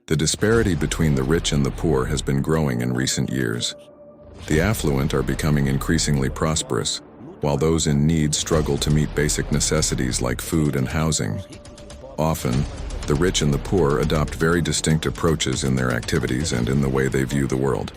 The disparity between the rich and the poor has been growing in recent years. The affluent are becoming increasingly prosperous, while those in need struggle to meet basic necessities like food and housing. Often, the rich and the poor adopt very distinct approaches in their activities and in the way they view the world.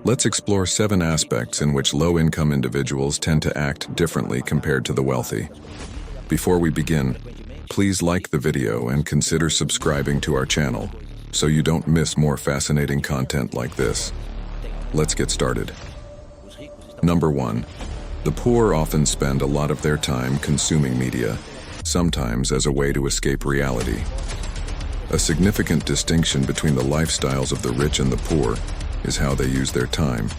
Let's explore 7 aspects in which low-income individuals tend to act differently compared to the wealthy. Before we begin, please like the video and consider subscribing to our channel so you don't miss more fascinating content like this. Let's get started. Number 1. The poor often spend a lot of their time consuming media, sometimes as a way to escape reality. A significant distinction between the lifestyles of the rich and the poor is how they use their time.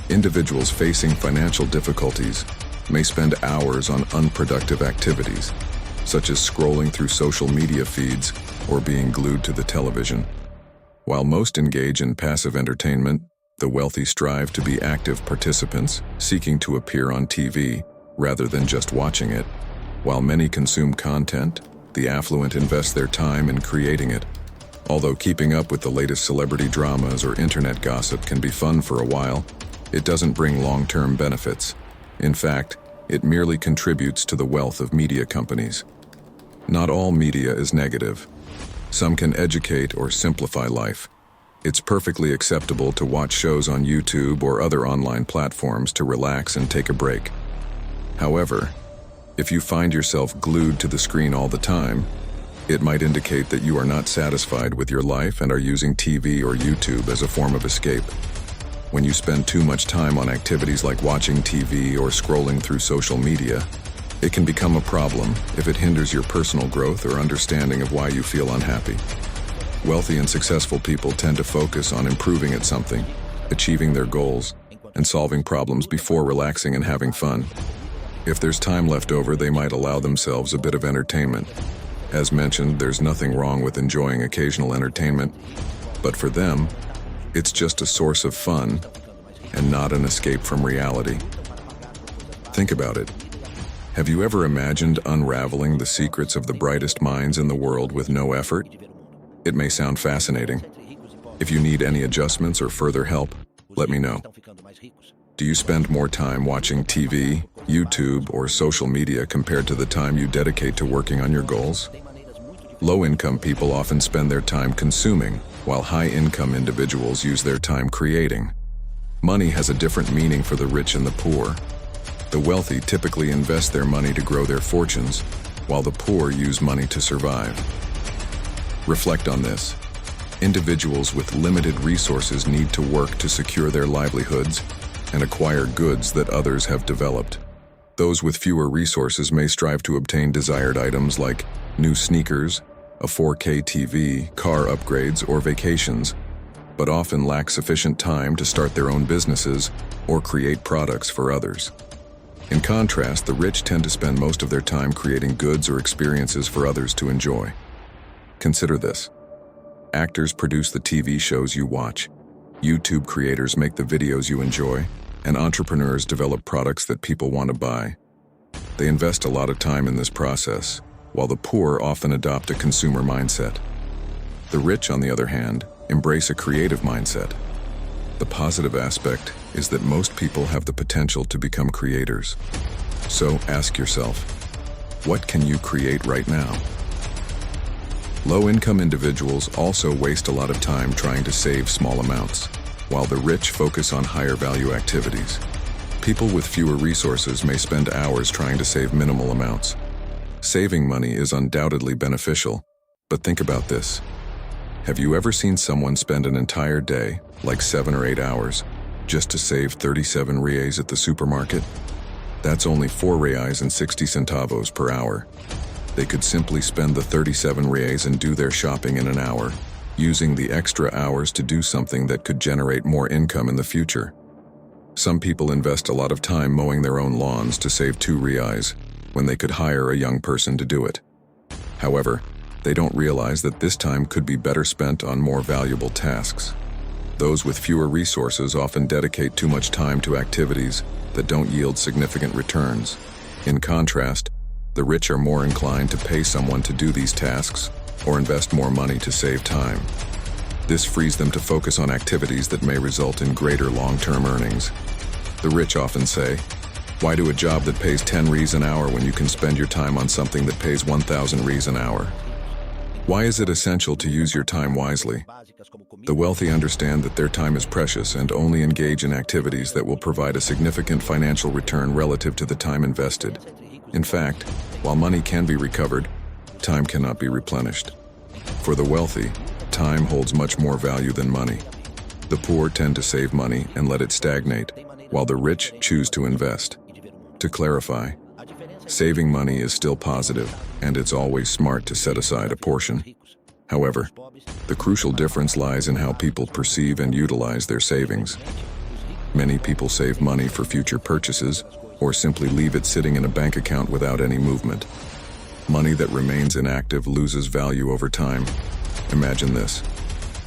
Individuals facing financial difficulties may spend hours on unproductive activities, such as scrolling through social media feeds or being glued to the television. While most engage in passive entertainment, the wealthy strive to be active participants, seeking to appear on TV rather than just watching it. While many consume content, the affluent invest their time in creating it. Although keeping up with the latest celebrity dramas or internet gossip can be fun for a while, it doesn't bring long-term benefits. In fact, it merely contributes to the wealth of media companies. Not all media is negative. Some can educate or simplify life. It's perfectly acceptable to watch shows on YouTube or other online platforms to relax and take a break. However, if you find yourself glued to the screen all the time, it might indicate that you are not satisfied with your life and are using TV or YouTube as a form of escape. When you spend too much time on activities like watching TV or scrolling through social media, it can become a problem if it hinders your personal growth or understanding of why you feel unhappy. Wealthy and successful people tend to focus on improving at something, achieving their goals, and solving problems before relaxing and having fun. If there's time left over, they might allow themselves a bit of entertainment. As mentioned, there's nothing wrong with enjoying occasional entertainment, but for them, it's just a source of fun and not an escape from reality. Think about it. Have you ever imagined unraveling the secrets of the brightest minds in the world with no effort? It may sound fascinating. If you need any adjustments or further help, let me know. Do you spend more time watching TV, YouTube, or social media compared to the time you dedicate to working on your goals? Low-income people often spend their time consuming, while high-income individuals use their time creating. Money has a different meaning for the rich and the poor. The wealthy typically invest their money to grow their fortunes, while the poor use money to survive. Reflect on this. Individuals with limited resources need to work to secure their livelihoods and acquire goods that others have developed. Those with fewer resources may strive to obtain desired items like new sneakers, a 4K TV, car upgrades, or vacations, but often lack sufficient time to start their own businesses or create products for others. In contrast, the rich tend to spend most of their time creating goods or experiences for others to enjoy. Consider this. Actors produce the TV shows you watch, YouTube creators make the videos you enjoy, and entrepreneurs develop products that people want to buy. They invest a lot of time in this process, while the poor often adopt a consumer mindset. The rich, on the other hand, embrace a creative mindset. The positive aspect is that most people have the potential to become creators. So ask yourself, what can you create right now? Low-income individuals also waste a lot of time trying to save small amounts, while the rich focus on higher value activities. People with fewer resources may spend hours trying to save minimal amounts. Saving money is undoubtedly beneficial, but think about this. Have you ever seen someone spend an entire day, like 7 or 8 hours, just to save 37 reais at the supermarket? That's only 4 reais and 60 centavos per hour. They could simply spend the 37 reais and do their shopping in an hour, using the extra hours to do something that could generate more income in the future. Some people invest a lot of time mowing their own lawns to save 2 reais, when they could hire a young person to do it. However, they don't realize that this time could be better spent on more valuable tasks. Those with fewer resources often dedicate too much time to activities that don't yield significant returns. In contrast, the rich are more inclined to pay someone to do these tasks or invest more money to save time. This frees them to focus on activities that may result in greater long-term earnings. The rich often say, "Why do a job that pays 10 Rs an hour when you can spend your time on something that pays 1,000 Rs an hour?" Why is it essential to use your time wisely? The wealthy understand that their time is precious and only engage in activities that will provide a significant financial return relative to the time invested. In fact, while money can be recovered, time cannot be replenished. For the wealthy, time holds much more value than money. The poor tend to save money and let it stagnate, while the rich choose to invest. To clarify, saving money is still positive, and it's always smart to set aside a portion. However, the crucial difference lies in how people perceive and utilize their savings. Many people save money for future purchases, or simply leave it sitting in a bank account without any movement. Money that remains inactive loses value over time. Imagine this.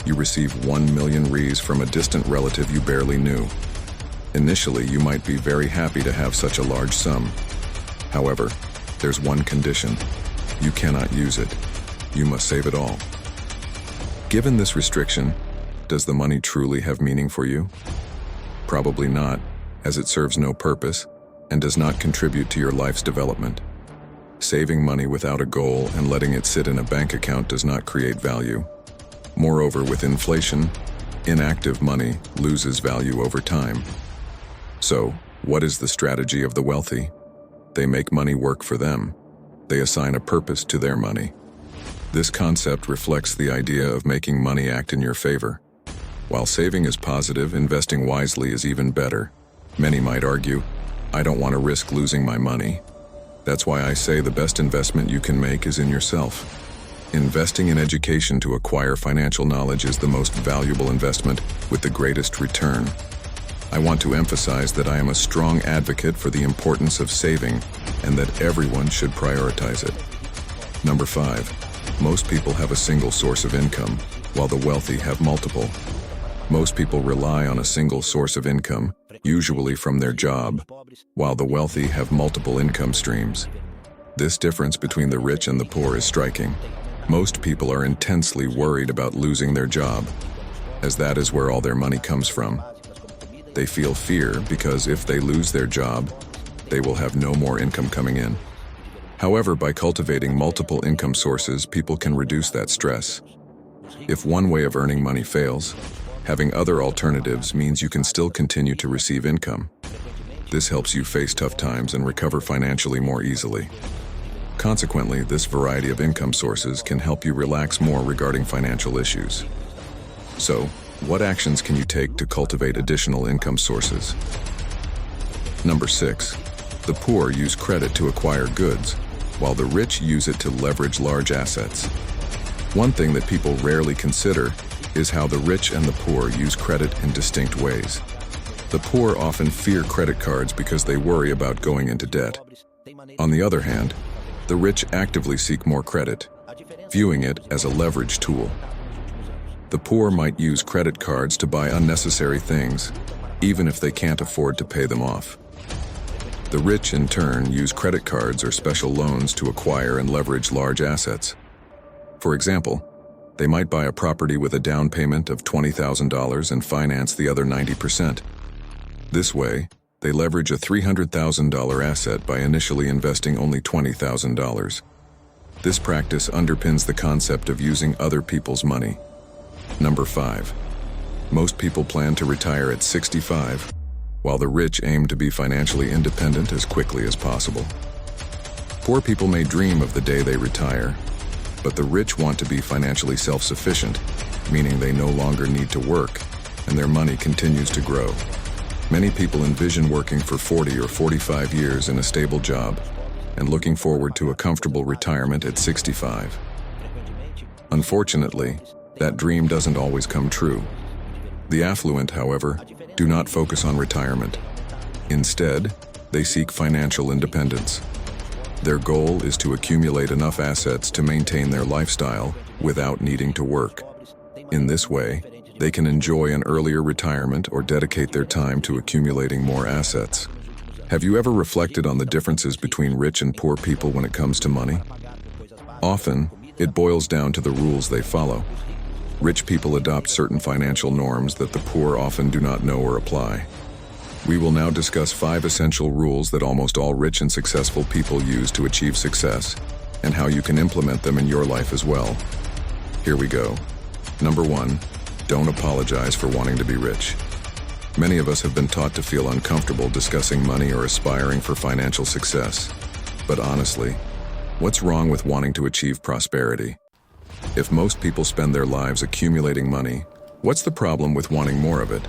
You receive 1 million Rs from a distant relative you barely knew. Initially, you might be very happy to have such a large sum. However, there's one condition. You cannot use it. You must save it all. Given this restriction, does the money truly have meaning for you? Probably not, as it serves no purpose and does not contribute to your life's development. Saving money without a goal and letting it sit in a bank account does not create value. Moreover, with inflation, inactive money loses value over time. So, what is the strategy of the wealthy? They make money work for them. They assign a purpose to their money. This concept reflects the idea of making money act in your favor. While saving is positive, investing wisely is even better. Many might argue, "I don't want to risk losing my money." That's why I say the best investment you can make is in yourself. Investing in education to acquire financial knowledge is the most valuable investment with the greatest return. I want to emphasize that I am a strong advocate for the importance of saving and that everyone should prioritize it. Number 5. Most people have a single source of income, while the wealthy have multiple. Most people rely on a single source of income, usually from their job, while the wealthy have multiple income streams. This difference between the rich and the poor is striking. Most people are intensely worried about losing their job, as that is where all their money comes from. They feel fear because if they lose their job, they will have no more income coming in. However, by cultivating multiple income sources, people can reduce that stress. If one way of earning money fails, having other alternatives means you can still continue to receive income. This helps you face tough times and recover financially more easily. Consequently, this variety of income sources can help you relax more regarding financial issues. So, what actions can you take to cultivate additional income sources? Number 6. The poor use credit to acquire goods, while the rich use it to leverage large assets. One thing that people rarely consider is how the rich and the poor use credit in distinct ways. The poor often fear credit cards because they worry about going into debt. On the other hand, the rich actively seek more credit, viewing it as a leverage tool. The poor might use credit cards to buy unnecessary things, even if they can't afford to pay them off. The rich, in turn, use credit cards or special loans to acquire and leverage large assets. For example, they might buy a property with a down payment of $20,000 and finance the other 90%. This way, they leverage a $300,000 asset by initially investing only $20,000. This practice underpins the concept of using other people's money. Number 5. Most people plan to retire at 65, while the rich aim to be financially independent as quickly as possible. Poor people may dream of the day they retire, but the rich want to be financially self-sufficient, meaning they no longer need to work, and their money continues to grow. Many people envision working for 40 or 45 years in a stable job, and looking forward to a comfortable retirement at 65. Unfortunately, that dream doesn't always come true. The affluent, however, do not focus on retirement. Instead, they seek financial independence. Their goal is to accumulate enough assets to maintain their lifestyle without needing to work. In this way, they can enjoy an earlier retirement or dedicate their time to accumulating more assets. Have you ever reflected on the differences between rich and poor people when it comes to money? Often, it boils down to the rules they follow. Rich people adopt certain financial norms that the poor often do not know or apply. We will now discuss 5 essential rules that almost all rich and successful people use to achieve success, and how you can implement them in your life as well. Here we go. Number 1, don't apologize for wanting to be rich. Many of us have been taught to feel uncomfortable discussing money or aspiring for financial success. But honestly, what's wrong with wanting to achieve prosperity? If most people spend their lives accumulating money, what's the problem with wanting more of it?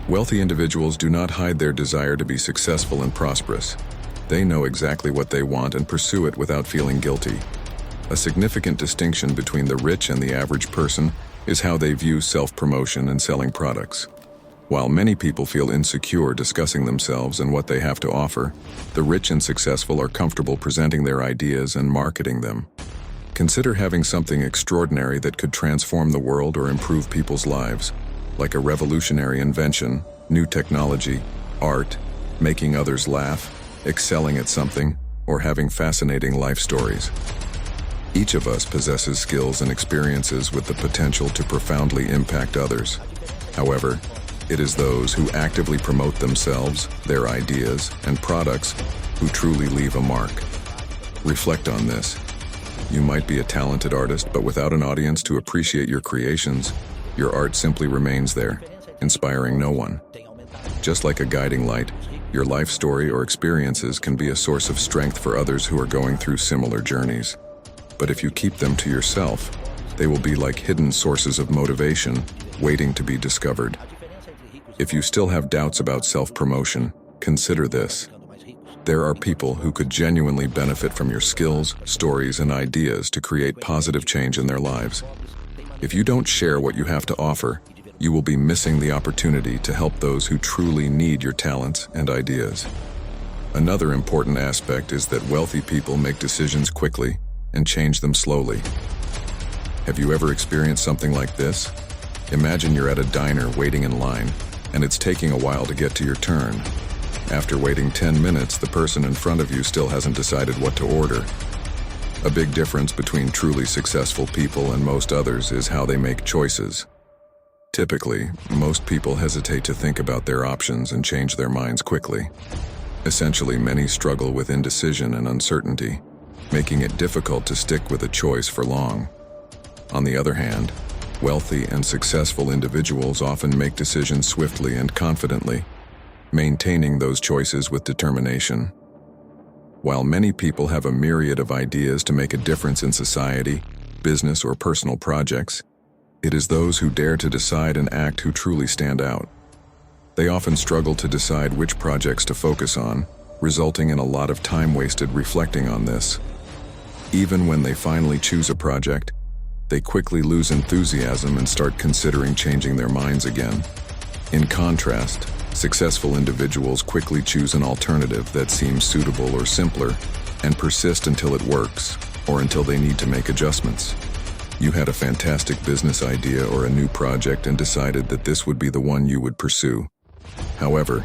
Wealthy individuals do not hide their desire to be successful and prosperous. They know exactly what they want and pursue it without feeling guilty. A significant distinction between the rich and the average person is how they view self-promotion and selling products. While many people feel insecure discussing themselves and what they have to offer, the rich and successful are comfortable presenting their ideas and marketing them. Consider having something extraordinary that could transform the world or improve people's lives, like a revolutionary invention, new technology, art, making others laugh, excelling at something, or having fascinating life stories. Each of us possesses skills and experiences with the potential to profoundly impact others. However, it is those who actively promote themselves, their ideas, and products who truly leave a mark. Reflect on this. You might be a talented artist, but without an audience to appreciate your creations, your art simply remains there, inspiring no one. Just like a guiding light, your life story or experiences can be a source of strength for others who are going through similar journeys. But if you keep them to yourself, they will be like hidden sources of motivation, waiting to be discovered. If you still have doubts about self-promotion, consider this. There are people who could genuinely benefit from your skills, stories, and ideas to create positive change in their lives. If you don't share what you have to offer, you will be missing the opportunity to help those who truly need your talents and ideas. Another important aspect is that wealthy people make decisions quickly and change them slowly. Have you ever experienced something like this? Imagine you're at a diner waiting in line, and it's taking a while to get to your turn. After waiting 10 minutes, the person in front of you still hasn't decided what to order. A big difference between truly successful people and most others is how they make choices. Typically, most people hesitate to think about their options and change their minds quickly. Essentially, many struggle with indecision and uncertainty, making it difficult to stick with a choice for long. On the other hand, wealthy and successful individuals often make decisions swiftly and confidently, maintaining those choices with determination. While many people have a myriad of ideas to make a difference in society, business, or personal projects, it is those who dare to decide and act who truly stand out. They often struggle to decide which projects to focus on, resulting in a lot of time wasted reflecting on this. Even when they finally choose a project, they quickly lose enthusiasm and start considering changing their minds again. In contrast, successful individuals quickly choose an alternative that seems suitable or simpler and persist until it works or until they need to make adjustments. You had a fantastic business idea or a new project and decided that this would be the one you would pursue. However,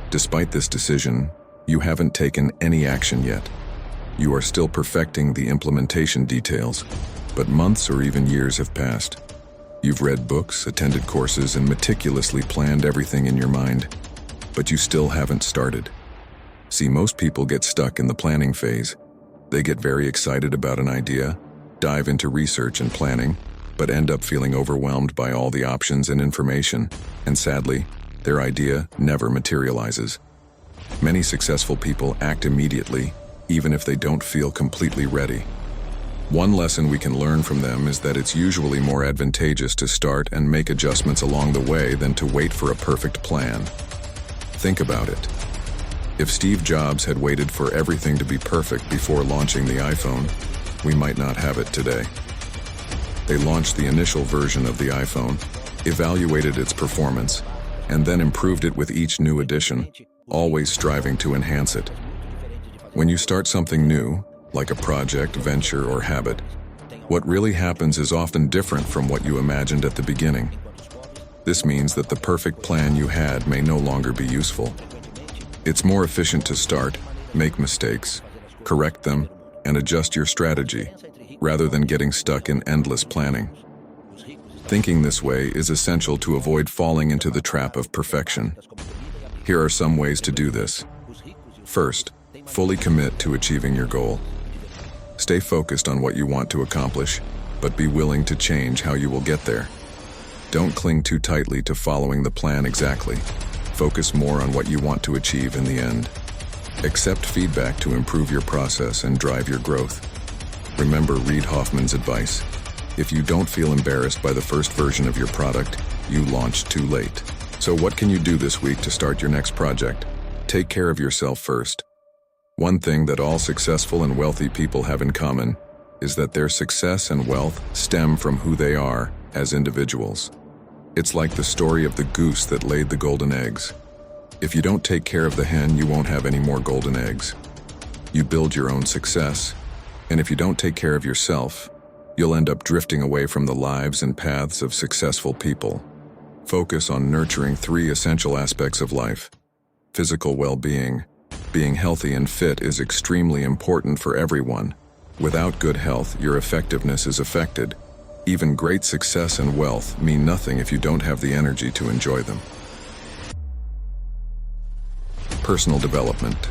despite this decision, you haven't taken any action yet. You are still perfecting the implementation details, but months or even years have passed. You've read books, attended courses, and meticulously planned everything in your mind, but you still haven't started. See, most people get stuck in the planning phase. They get very excited about an idea, dive into research and planning, but end up feeling overwhelmed by all the options and information, and sadly, their idea never materializes. Many successful people act immediately, even if they don't feel completely ready. One lesson we can learn from them is that it's usually more advantageous to start and make adjustments along the way than to wait for a perfect plan. Think about it. If Steve Jobs had waited for everything to be perfect before launching the iPhone, we might not have it today. They launched the initial version of the iPhone, evaluated its performance, and then improved it with each new edition, always striving to enhance it. When you start something new, like a project, venture, or habit, what really happens is often different from what you imagined at the beginning. This means that the perfect plan you had may no longer be useful. It's more efficient to start, make mistakes, correct them, and adjust your strategy, rather than getting stuck in endless planning. Thinking this way is essential to avoid falling into the trap of perfection. Here are some ways to do this. First, fully commit to achieving your goal. Stay focused on what you want to accomplish, but be willing to change how you will get there. Don't cling too tightly to following the plan exactly. Focus more on what you want to achieve in the end. Accept feedback to improve your process and drive your growth. Remember Reid Hoffman's advice. If you don't feel embarrassed by the first version of your product, you launched too late. So what can you do this week to start your next project? Take care of yourself first. One thing that all successful and wealthy people have in common is that their success and wealth stem from who they are as individuals. It's like the story of the goose that laid the golden eggs. If you don't take care of the hen, you won't have any more golden eggs. You build your own success, and if you don't take care of yourself, you'll end up drifting away from the lives and paths of successful people. Focus on nurturing 3 essential aspects of life. Physical well-being. Being healthy and fit is extremely important for everyone. Without good health, your effectiveness is affected. Even great success and wealth mean nothing if you don't have the energy to enjoy them. Personal development.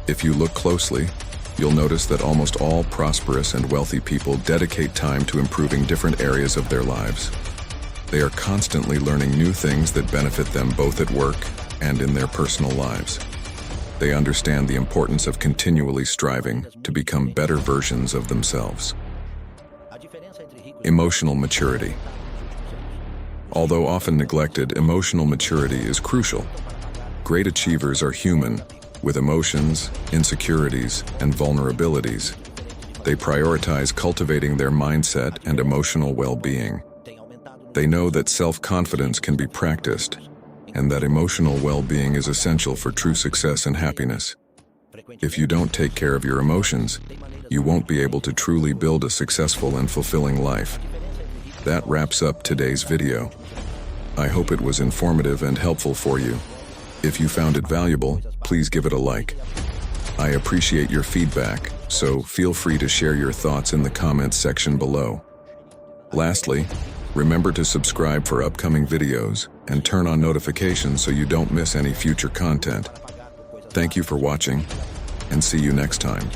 If you look closely, you'll notice that almost all prosperous and wealthy people dedicate time to improving different areas of their lives. They are constantly learning new things that benefit them both at work and in their personal lives. They understand the importance of continually striving to become better versions of themselves. Emotional maturity. Although often neglected, emotional maturity is crucial. Great achievers are human, with emotions, insecurities, and vulnerabilities. They prioritize cultivating their mindset and emotional well-being. They know that self-confidence can be practiced, and that emotional well-being is essential for true success and happiness. If you don't take care of your emotions, you won't be able to truly build a successful and fulfilling life. That wraps up today's video. I hope it was informative and helpful for you. If you found it valuable, please give it a like. I appreciate your feedback, so feel free to share your thoughts in the comments section below. Lastly, remember to subscribe for upcoming videos and turn on notifications so you don't miss any future content. Thank you for watching, and see you next time.